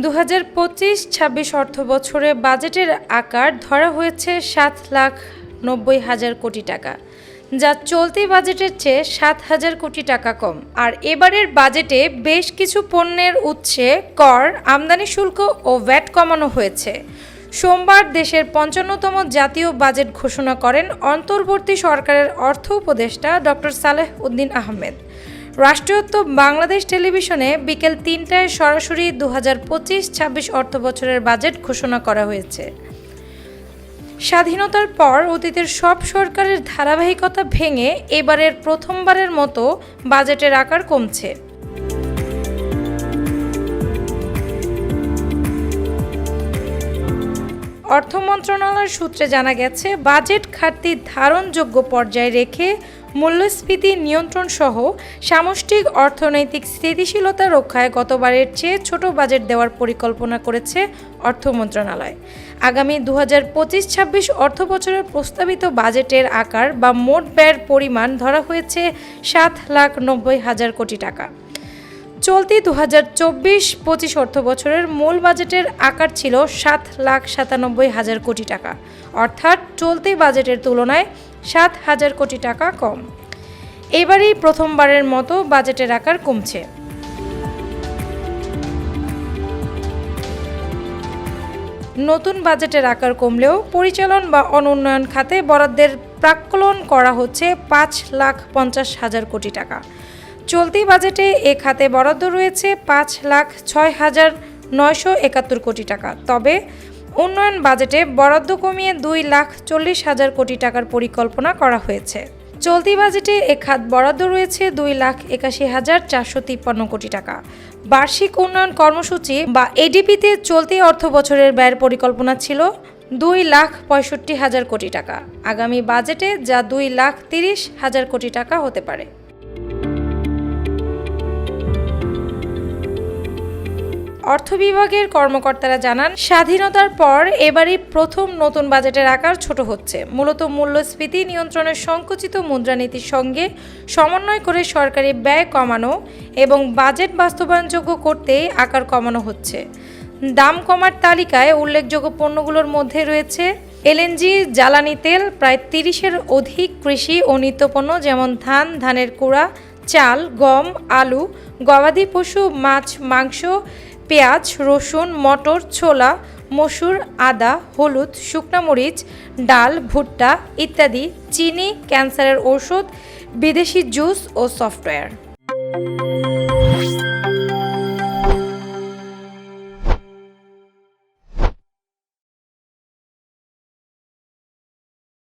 2025-26 অর্থবছরে বাজেটের আকার ধরা হয়েছে 7,90,000 কোটি টাকা, যা চলতি বাজেটের চেয়ে 7,000 কোটি টাকা কম। আর এবারের বাজেটে বেশ কিছু পণ্যের উৎসে কর, আমদানি শুল্ক ও ভ্যাট কমানো হয়েছে। সোমবার দেশের 55তম জাতীয় বাজেট ঘোষণা করেন অন্তর্বর্তী সরকারের অর্থ উপদেষ্টা ডক্টর সালেহ উদ্দিন আহমেদ। রাষ্ট্রীয়ত্ব বাংলাদেশ টেলিভিশনে বিকেল 3টায় সরাসরি 2025-26 অর্থবছরের বাজেট ঘোষণা করা হয়েছে। স্বাধীনতার পর অতীতের সব সরকারের ধারাবাহিকতা ভেঙে এবারের প্রথমবারের মতো বাজেটের আকার কমছে। অর্থ মন্ত্রণালয়ের সূত্রে জানা গেছে, বাজেট ঘাটতি ধারণযোগ্য পর্যায়ে রেখে মূল্যস্ফীতি নিয়ন্ত্রণ সহ সামষ্টিক অর্থনৈতিক স্থিতিশীলতা রক্ষায় গতবারের চেয়ে ছোট বাজেট দেওয়ার পরিকল্পনা করেছে অর্থ মন্ত্রণালয়। আগামী 2025-26 অর্থবছরের প্রস্তাবিত বাজেটের আকার বা মোট ব্যয়ের পরিমাণ ধরা হয়েছে 7,90,000 কোটি টাকা। চলতি 2024-25 অর্থবছরের মূল বাজেটের আকার ছিল 7,97,000 কোটি টাকা, অর্থাৎ চলতি বাজেটের তুলনায় 7,000 কোটি টাকা কম। এবারই প্রথমবারের মতো বাজেটের আকার কমছে। নতুন বাজেটের আকার কমলেও পরিচালন বা অনুন্নয়ন খাতে বরাদ্দের প্রাক্কলন করা হচ্ছে 5,50,000 কোটি টাকা। চলতি বাজেটে এ খাতে বরাদ্দ রয়েছে 5,06,971 কোটি টাকা। তবে উন্নয়ন বাজেটে বরাদ্দ কমিয়ে 2,40,000 কোটি টাকার পরিকল্পনা করা হয়েছে। চলতি বাজেটে এ খাত বরাদ্দ রয়েছে 2,81,453 কোটি টাকা। বার্ষিক উন্নয়ন কর্মসূচি বা এডিপিতে চলতি অর্থ বছরের ব্যয়ের পরিকল্পনা ছিল 2,65,000 কোটি টাকা। আগামী বাজেটে যা 2,30,000 কোটি টাকা হতে পারে। অর্থ বিভাগের কর্মকর্তারা জানান, স্বাধীনতার পর এবারই প্রথম নতুন বাজেটের আকার ছোট হচ্ছে। মূলত মূল্যস্ফীতি নিয়ন্ত্রণের সংকুচিত মুদ্রানীতির সঙ্গে সমন্বয় করে সরকারি ব্যয় কমানো এবং বাজেট বাস্তবায়নযোগ্য করতে আকার কমানো হচ্ছে। দাম কমার তালিকায় উল্লেখযোগ্য পণ্যগুলোর মধ্যে রয়েছে এলএনজি, জ্বালানি তেল, প্রায় 30-এর অধিক কৃষি ও নিত্যপণ্য যেমন ধান, ধানের কুড়া, চাল, গম, আলু, গবাদি পশু, মাছ, মাংস, পেঁয়াজ, রসুন, মটর, ছোলা, মসুর, আদা, হলুদ, শুকনা মরিচ, ডাল, ভুট্টা ইত্যাদি, চিনি, ক্যান্সারের ওষুধ, বিদেশি জুস ও সফটওয়্যার।